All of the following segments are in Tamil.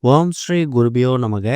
ஓம் ஸ்ரீ குருபியோ நமக.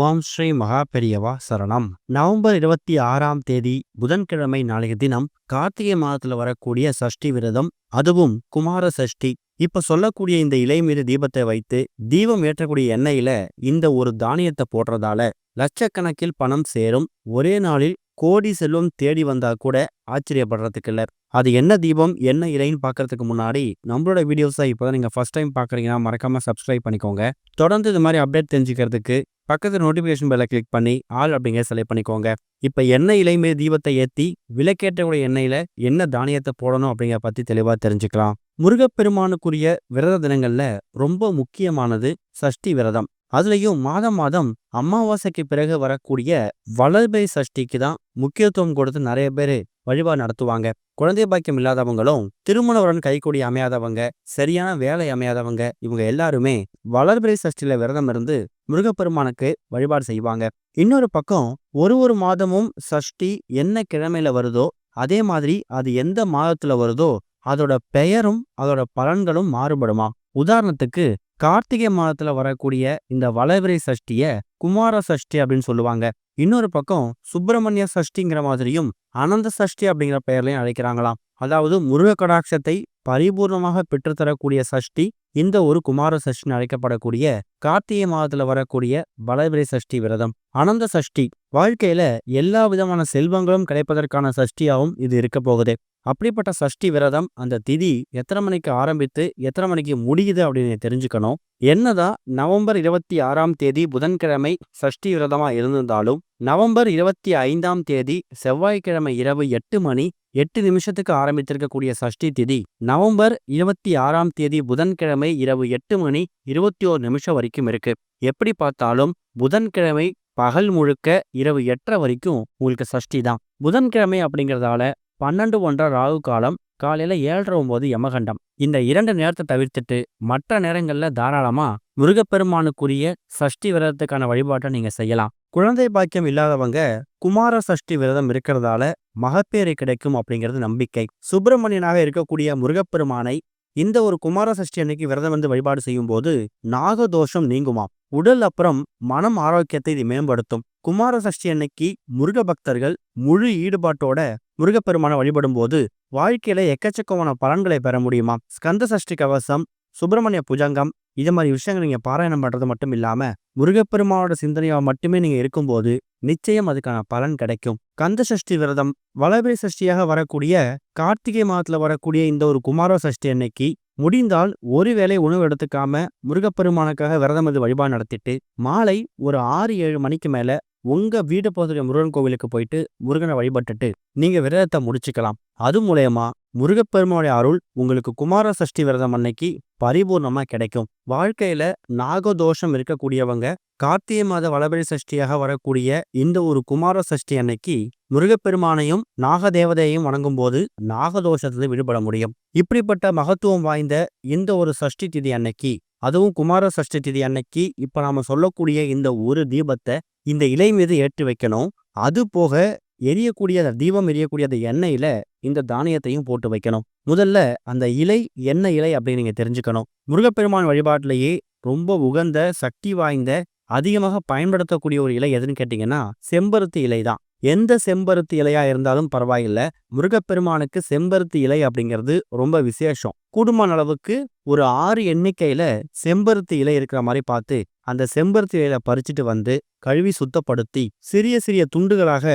ஓம் ஸ்ரீ மகா பெரியவா சரணம். நவம்பர் 26ஆம் தேதி புதன்கிழமை நாளைய தினம் கார்த்திகை மாதத்துல வரக்கூடிய சஷ்டி விரதம், அதுவும் குமார சஷ்டி. இப்ப சொல்லக்கூடிய இந்த இலை மீது தீபத்தை வைத்து தீபம் ஏற்றக்கூடிய எண்ணெயில இந்த ஒரு தானியத்தை போடுறதால லட்சக்கணக்கில் பணம் சேரும். ஒரே நாளில் கோடி செல்வம் தேடி வந்தா கூட ஆச்சரியப்படுறதுக்கு இல்ல. அது என்ன தீபம் என்ன இலைன்னு பார்க்கறதுக்கு முன்னாடி நம்மளோட வீடியோஸை இப்போதான் நீங்க ஃபர்ஸ்ட் டைம் பார்க்குறீங்கன்னா மறக்காம சப்ஸ்கிரைப் பண்ணிக்கோங்க. தொடர்ந்து இது மாதிரி அப்டேட் தெரிஞ்சுக்கிறதுக்கு பக்கத்து நோட்டிஃபிகேஷன் பெல்லை கிளிக் பண்ணி ஆல் அப்படிங்கிற செலக்ட் பண்ணிக்கோங்க. இப்போ எண்ணெய் இலை மீது தீபத்தை ஏற்றி விளக்கேற்றக்கூடிய எண்ணெயில என்ன தானியத்தை போடணும் அப்படிங்கிற பத்தி தெளிவா தெரிஞ்சுக்கலாம். முருகப்பெருமானுக்குரிய விரத தினங்கள்ல ரொம்ப முக்கியமானது சஷ்டி விரதம். அதுலயும் மாதம் மாதம் அமாவாசைக்கு பிறகு வரக்கூடிய வளர்பிறை சஷ்டிக்கு தான் முக்கியத்துவம் கொடுத்து நிறைய பேர் வழிபாடு நடத்துவாங்க. குழந்தை பாக்கியம் இல்லாதவங்களும், திருமணவுடன் கைகூடி அமையாதவங்க, சரியான வேலை அமையாதவங்க, இவங்க எல்லாருமே வளர்பிறை சஷ்டியில விரதம் இருந்து முருகப்பெருமானுக்கு வழிபாடு செய்வாங்க. இன்னொரு பக்கம் ஒரு மாதமும் சஷ்டி என்ன கிழமையில வருதோ அதே மாதிரி அது எந்த மாதத்துல வருதோ அதோட பெயரும் அதோட பலன்களும் மாறுபடுமா. உதாரணத்துக்கு கார்த்திகை மாதத்துல வரக்கூடிய இந்த வளர்பிறை சஷ்டிய குமார சஷ்டி அப்படின்னு சொல்லுவாங்க. இன்னொரு பக்கம் சுப்பிரமணிய சஷ்டிங்கிற மாதிரியும் அனந்த சஷ்டி அப்படிங்கிற பெயர்லையும் அழைக்கிறாங்களாம். அதாவது முருக கடாட்சத்தை பரிபூர்ணமாக பெற்றுத்தரக்கூடிய சஷ்டி இந்த ஒரு குமார சஷ்டின்னு அழைக்கப்படக்கூடிய கார்த்திகை மாதத்துல வரக்கூடிய வளர்பிறை சஷ்டி விரதம். அனந்த சஷ்டி வாழ்க்கையில எல்லா விதமான செல்வங்களும் கிடைப்பதற்கான சஷ்டியாவும் இது இருக்க போகுது. அப்படிப்பட்ட சஷ்டி விரதம் அந்த திதி எத்தனை மணிக்கு ஆரம்பித்து எத்தனை மணிக்கு முடியுது அப்படின்னு தெரிஞ்சுக்கணும். என்னதான் நவம்பர் 26ஆம் தேதி புதன்கிழமை சஷ்டி விரதமா இருந்திருந்தாலும் நவம்பர் 25ஆம் தேதி செவ்வாய்க்கிழமை இரவு 8 மணி 8 நிமிஷத்துக்கு ஆரம்பித்திருக்கக்கூடிய சஷ்டி திதி நவம்பர் 26ஆம் தேதி புதன்கிழமை இரவு 8 மணி 21 நிமிஷம் வரைக்கும் இருக்கு. எப்படி பார்த்தாலும் புதன்கிழமை பகல் முழுக்க இரவு 8:30 வரைக்கும் உங்களுக்கு சஷ்டி தான். புதன்கிழமை அப்படிங்கிறதால 12:01 ராகு காலம், காலையில 7:09 யமகண்டம். இந்த 2 நேரத்தை தவிர்த்துட்டு மற்ற நேரங்கள்ல தாராளமா முருகப்பெருமானுக்குரிய சஷ்டி விரதத்துக்கான வழிபாட்டை நீங்க செய்யலாம். குழந்தை பாக்கியம் இல்லாதவங்க குமார சஷ்டி விரதம் இருக்கிறதால மகப்பேறு கிடைக்கும் அப்படிங்கிறது நம்பிக்கை. சுப்பிரமணியனாக இருக்கக்கூடிய முருகப்பெருமானை இந்த ஒரு குமார சஷ்டி அன்னைக்கு விரதம் வந்து வழிபாடு செய்யும் போது நாகதோஷம் நீங்குமாம். உடல் அப்புறம் மனம் ஆரோக்கியத்தை இது மேம்படுத்தும். குமார சஷ்டி அன்னைக்கு முருக பக்தர்கள் முழு ஈடுபாட்டோட முருகப்பெருமானை வழிபடும் போது வாழ்க்கையில எக்கச்சக்கமான பலன்களை பெற முடியுமா. ஸ்கந்த சஷ்டி கவசம், சுப்பிரமணிய புஜங்கம், இது மாதிரி விஷயங்கள் நீங்க பாராயணம் பண்றது மட்டும் இல்லாம முருகப்பெருமானோட சிந்தனையா மட்டுமே நீங்க இருக்கும்போது நிச்சயம் அதுக்கான பலன் கிடைக்கும். கந்த சஷ்டி விரதம் வளர்பிறை சஷ்டியாக வரக்கூடிய கார்த்திகை மாதத்துல வரக்கூடிய இந்த ஒரு குமார சஷ்டி அன்னைக்கு முடிந்தால் ஒருவேளை உணவு எடுத்துக்காம முருகப்பெருமானுக்காக விரதம் வந்து வழிபாடு நடத்திட்டு மாலை ஒரு 6-7 மணிக்கு மேல உங்க வீடு பகுதிய முருகன் கோவிலுக்கு போயிட்டு முருகனை வழிபட்டுட்டு நீங்க விரதத்தை முடிச்சுக்கலாம். அது மூலயமா முருகப்பெருமானுடைய அருள் உங்களுக்கு குமார சஷ்டி விரதம் அன்னைக்கு பரிபூர்ணமா கிடைக்கும். வாழ்க்கையில நாகதோஷம் இருக்கக்கூடியவங்க கார்த்திகை மாத வளர்பிறை சஷ்டியாக வரக்கூடிய இந்த ஒரு குமார சஷ்டி அன்னைக்கு முருகப்பெருமானையும் நாகதேவதையையும் வணங்கும் போது நாகதோஷத்துல விடுபட முடியும். இப்படிப்பட்ட மகத்துவம் வாய்ந்த இந்த ஒரு சஷ்டி திதி அன்னைக்கு, அதுவும் குமார சஷ்டி திதி அன்னைக்கு இப்ப நாம சொல்லக்கூடிய இந்த ஒரு தீபத்தை இந்த இலை மீது ஏற்றி வைக்கணும். அது போக எரியக்கூடிய தீபம் எரியக்கூடிய அந்த எண்ணெயில இந்த தானியத்தையும் போட்டு வைக்கணும். முதல்ல அந்த இலை என்ன இலை அப்படின்னு நீங்க தெரிஞ்சுக்கணும். முருகப்பெருமான் வழிபாட்டிலேயே ரொம்ப உகந்த சக்தி வாய்ந்த அதிகமாக பயன்படுத்தக்கூடிய ஒரு இலை எதுன்னு கேட்டீங்கன்னா செம்பருத்தி இலை தான். எந்த செம்பருத்தி இலையா இருந்தாலும் பரவாயில்ல, முருகப்பெருமானுக்கு செம்பருத்தி இலை அப்படிங்கிறது ரொம்ப விசேஷம். கூடுமான அளவுக்கு ஒரு 6 எண்ணிக்கையில செம்பருத்தி இலை இருக்கிற மாதிரி பார்த்து அந்த செம்பருத்தி இலையில பறிச்சுட்டு வந்து கழுவி சுத்தப்படுத்தி சிறிய சிறிய துண்டுகளாக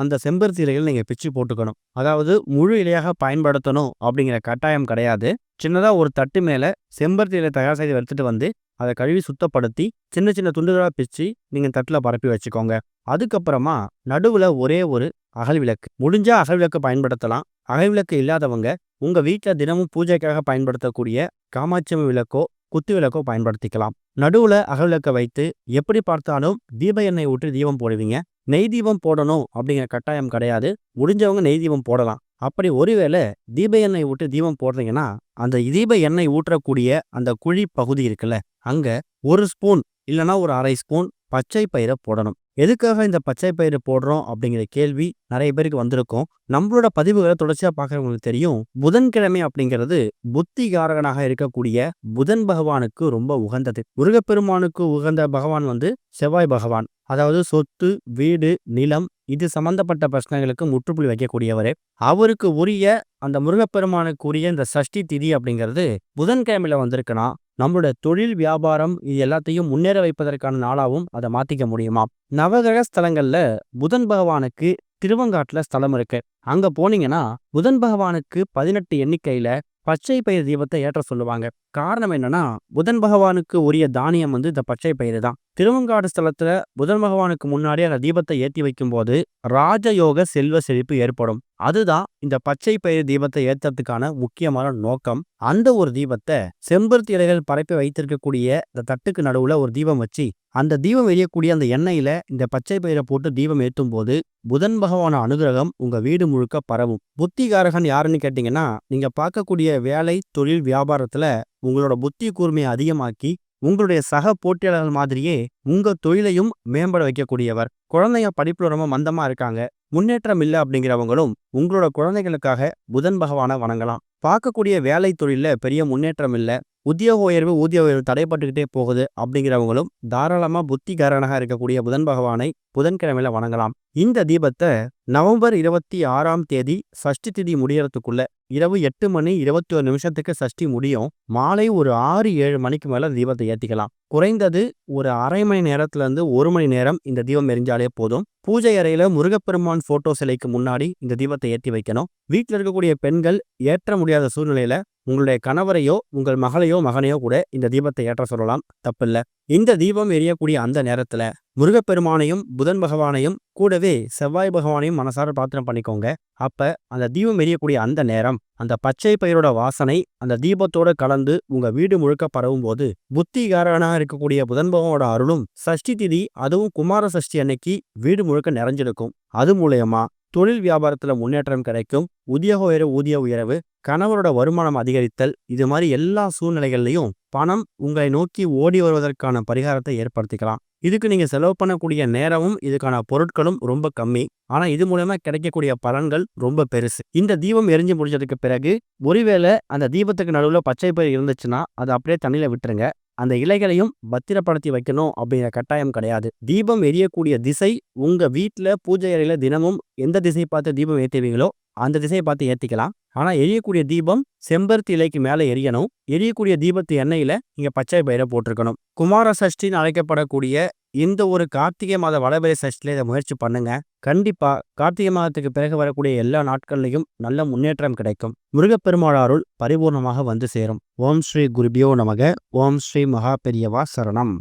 அந்த செம்பருத்தி இலைகள் நீங்க பிச்சு போட்டுக்கணும். அதாவது முழு இலையாக பயன்படுத்தணும் அப்படிங்கிற கட்டாயம் கிடையாது. சின்னதா ஒரு தட்டு மேல செம்பருத்தி இலை தயார் செய்து எடுத்துட்டு வந்து அதை கழுவி சுத்தப்படுத்தி சின்ன சின்ன துண்டுகளா பிச்சு நீங்க தட்டுல பரப்பி வச்சுக்கோங்க. அதுக்கப்புறமா நடுவுல ஒரே ஒரு அகல் விளக்கு, முடிஞ்சா அகல் விளக்கு பயன்படுத்தலாம். அகல் விளக்கு இல்லாதவங்க உங்க வீட்டுல தினமும் பூஜைக்காக பயன்படுத்தக்கூடிய காமாட்சி விளக்கோ குத்து விளக்கோ பயன்படுத்திக்கலாம். நடுவுல அகல் விளக்க வைத்து எப்படி பார்த்தாலும் தீப எண்ணெய் ஊற்றி தீபம் போடுவீங்க. நெய் தீபம் போடணும் அப்படிங்கிற கட்டாயம் கிடையாது. முடிஞ்சவங்க நெய் தீபம் போடலாம். அப்படி ஒருவேளை தீப எண்ணெய் ஊற்றி தீபம் போடுறீங்கன்னா அந்த தீப எண்ணெய் ஊற்றக்கூடிய அந்த குழி பகுதி இருக்குல்ல, அங்க 1 ஸ்பூன் இல்லைன்னா ஒரு 1/2 ஸ்பூன் பச்சை பயிரை போடணும். எதுக்காக இந்த பச்சை பயிறு போடுறோம் அப்படிங்கிற கேள்வி நிறைய பேருக்கு வந்திருக்கும். நம்மளோட பதிவுகளை தொடர்ச்சியா பார்க்கறவங்களுக்கு தெரியும். புதன்கிழமை அப்படிங்கிறது புத்திகாரகனாக இருக்கக்கூடிய புதன் பகவானுக்கு ரொம்ப உகந்தது. முருகப்பெருமானுக்கு உகந்த பகவான் செவ்வாய் பகவான். அதாவது சொத்து, வீடு, நிலம் இது சம்பந்தப்பட்ட பிரச்சனைகளுக்கு முற்றுப்புள்ளி வைக்கக்கூடியவரு. அவருக்கு உரிய அந்த முருகப்பெருமானுக்கு உரிய இந்த சஷ்டி திதி அப்படிங்கிறது புதன்கிழமையில வந்திருக்குன்னா நம்மளோட தொழில், வியாபாரம் இது எல்லாத்தையும் முன்னேற வைப்பதற்கான நாளாவும் அதை மாத்திக்க முடியுமா? நவகிரக ஸ்தலங்கள்ல புதன் பகவானுக்கு திருவங்காட்டுல ஸ்தலம் இருக்கு. அங்க போனீங்கன்னா புதன் பகவானுக்கு 18 எண்ணிக்கையில பச்சை பயிர் தீபத்தை ஏற்ற சொல்லுவாங்க. காரணம் என்னன்னா, புதன் பகவானுக்கு உரிய தானியம் இந்த பச்சை பயிறு தான். திருவங்காடு ஸ்தலத்துல புதன் பகவானுக்கு முன்னாடி அந்த தீபத்தை ஏற்றி வைக்கும் போது ராஜயோக செல்வ செழிப்பு ஏற்படும். அதுதான் இந்த பச்சை பயிர் தீபத்தை ஏற்றதுக்கான முக்கியமான நோக்கம். அந்த ஒரு தீபத்தை செம்பருத்தி இலைகள் பரப்பி வைத்திருக்கக்கூடிய இந்த தட்டுக்கு நடுவுல ஒரு தீபம் வச்சு அந்த தீபம் எரியக்கூடிய அந்த எண்ணெயில இந்த பச்சை பயிரை போட்டு தீபம் ஏற்றும் போது புதன் பகவான அனுகிரகம் உங்க வீடு முழுக்க பரவும். புத்திகாரகன் யாருன்னு கேட்டீங்கன்னா, நீங்க பார்க்கக்கூடிய வேலை, தொழில், வியாபாரத்துல உங்களோட புத்தி கூர்மையை அதிகமாக்கி உங்களுடைய சக போட்டியாளர்கள் மாதிரியே உங்க தொழிலையும் மேம்பட வைக்கக்கூடியவர். குழந்தைங்க படிப்புல ரொம்ப மந்தமா இருக்காங்க, முன்னேற்றம் இல்லை அப்படிங்கிறவங்களும் உங்களோட குழந்தைகளுக்காக புதன் பகவானை வணங்கலாம். பார்க்கக்கூடிய வேலை தொழில பெரிய முன்னேற்றம் இல்லை, ஊதிய உயர்வு தடைப்பட்டுக்கிட்டே போகுது அப்படிங்கிறவங்களும் தாராளமா புத்திகாரனாக இருக்கக்கூடிய புதன் பகவானை புதன்கிழமையில வணங்கலாம். இந்த தீபத்தை நவம்பர் 26ஆம் தேதி சஷ்டி திதி முடியறதுக்குள்ள இரவு 8 மணி 21 நிமிஷத்துக்கு சஷ்டி முடியும். மாலை ஒரு 6-7 மணிக்கு மேல தீபத்தை ஏத்திக்கலாம். குறைந்தது ஒரு அரை மணி நேரத்துல இருந்து 1 மணி நேரம் இந்த தீபம் எரிஞ்சாலே போதும். பூஜை அறையில முருகப்பெருமான் போட்டோ சிலைக்கு முன்னாடி இந்த தீபத்தை ஏற்றி வைக்கணும். வீட்டில் இருக்கக்கூடிய பெண்கள் ஏற்ற முடியாத சூழ்நிலையில உங்களுடைய கணவரையோ உங்கள் மகளையோ மகனையோ கூட இந்த தீபத்தை ஏற்ற சொல்லலாம், தப்பில்லை. இந்த தீபம் எரியக்கூடிய அந்த நேரத்துல முருகப்பெருமானையும் புதன் பகவானையும் கூடவே செவ்வாய் பகவானையும் மனசார பிரார்த்தனை பண்ணிக்கோங்க. அப்ப அந்த தீபம் எரியக்கூடிய அந்த நேரம் அந்த பச்சை பயிரோட வாசனை அந்த தீபத்தோட கலந்து உங்க வீடு முழுக்க பரவும் போது புத்திகாரனாக இருக்கக்கூடிய புதன் பகவானோட அருளும் சஷ்டி திதி, அதுவும் குமார சஷ்டி அன்னைக்கு வீடு முழுக்க நிறைஞ்சிருக்கும். அது மூலயமா தொழில் வியாபாரத்துல முன்னேற்றம் கிடைக்கும். ஊதிய உயர்வு, கணவரோட வருமானம் அதிகரித்தல், இது மாதிரி எல்லா சூழ்நிலைகள்லையும் பணம் உங்களை நோக்கி ஓடி வருவதற்கான பரிகாரத்தை ஏற்படுத்திக்கலாம். இதுக்கு நீங்க செலவு பண்ணக்கூடிய நேரமும் இதுக்கான பொருட்களும் ரொம்ப கம்மி. ஆனா இது மூலமா கிடைக்கக்கூடிய பலன்கள் ரொம்ப பெருசு. இந்த தீபம் எரிஞ்சு முடிஞ்சதுக்கு பிறகு ஒருவேளை அந்த தீபத்துக்கு நடுவுல பச்சை பயிர் இருந்துச்சுன்னா அதை அப்படியே தண்ணியில விட்டுருங்க. அந்த இலைகளையும் பத்திரப்படுத்தி வைக்கணும் அப்படிங்கிற கட்டாயம் கிடையாது. தீபம் எரியக்கூடிய திசை உங்க வீட்டுல பூஜை அறையில தினமும் எந்த திசை பார்த்து தீபம் ஏற்றுவீங்களோ அந்த திசையை பார்த்து ஏற்றிக்கலாம். ஆனா எரியக்கூடிய தீபம் செம்பருத்தி இலைக்கு மேல எரியணும். எரியக்கூடிய தீபத்து எண்ணெயில நீங்க பச்சை பயிரை போட்டிருக்கணும். குமார சஷ்டின்னு அழைக்கப்படக்கூடிய இந்த ஒரு கார்த்திகை மாத வளபெரிய சஷ்டியில இதை முயற்சி பண்ணுங்க. கண்டிப்பா கார்த்திகை மாதத்துக்கு பிறகு வரக்கூடிய எல்லா நாட்கள்லையும் நல்ல முன்னேற்றம் கிடைக்கும். முருகப்பெருமாள் அருள் பரிபூர்ணமாக வந்து சேரும். ஓம் ஸ்ரீ குருபியோ நமக. ஓம் ஸ்ரீ மகா பெரியவா சரணம்.